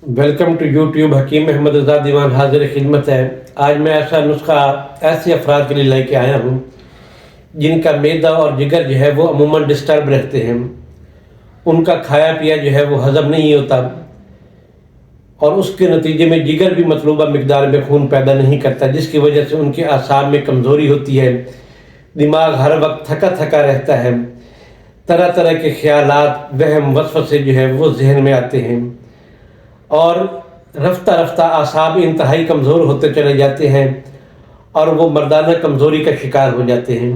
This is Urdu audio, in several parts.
ویلکم ٹو یوٹیوب حکیم احمد رضا دیوان حاضر خدمت ہے۔ آج میں ایسا نسخہ ایسے افراد کے لیے لے کے آیا ہوں جن کا معدہ اور جگر جو ہے وہ عموماً ڈسٹرب رہتے ہیں، ان کا کھایا پیا جو ہے وہ ہضم نہیں ہوتا، اور اس کے نتیجے میں جگر بھی مطلوبہ مقدار میں خون پیدا نہیں کرتا، جس کی وجہ سے ان کے اعصاب میں کمزوری ہوتی ہے، دماغ ہر وقت تھکا تھکا رہتا ہے، طرح طرح کے خیالات، وہم وسوسے جو ہے وہ ذہن میں آتے ہیں، اور رفتہ رفتہ اعصاب انتہائی کمزور ہوتے چلے جاتے ہیں اور وہ مردانہ کمزوری کا شکار ہو جاتے ہیں۔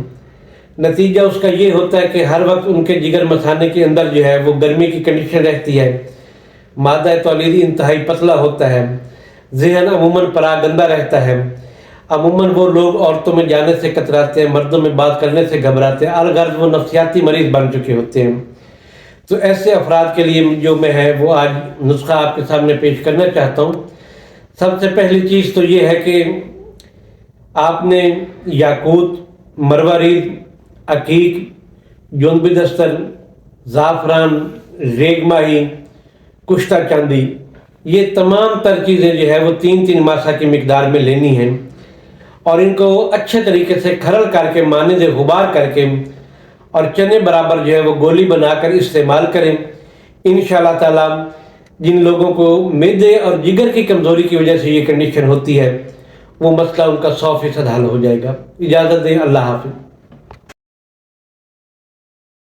نتیجہ اس کا یہ ہوتا ہے کہ ہر وقت ان کے جگر مثانے کے اندر جو ہے وہ گرمی کی کنڈیشن رہتی ہے، مادہ تولیدی انتہائی پتلا ہوتا ہے، ذہن عموماً پراگندہ رہتا ہے، عموماً وہ لوگ عورتوں میں جانے سے کتراتے ہیں، مردوں میں بات کرنے سے گھبراتے ہیں، الغرض وہ نفسیاتی مریض بن چکے ہوتے ہیں۔ تو ایسے افراد کے لیے جو میں ہے وہ آج نسخہ آپ کے سامنے پیش کرنا چاہتا ہوں۔ سب سے پہلی چیز تو یہ ہے کہ آپ نے یاقوت، مروارید، عقیق، جونبی دستر، زعفران، ریگ ماہی، کشتہ چاندی، یہ تمام تر چیزیں جو ہے وہ 3 ماسہ کی مقدار میں لینی ہیں، اور ان کو اچھے طریقے سے کھرل کر کے مانند غبار کر کے اور چنے برابر جو ہے وہ گولی بنا کر استعمال کریں۔ انشاءاللہ تعالی جن لوگوں کو معدے اور جگر کی کمزوری کی وجہ سے یہ کنڈیشن ہوتی ہے، وہ مسئلہ ان کا 100% حل ہو جائے گا۔ اجازت دیں، اللہ حافظ۔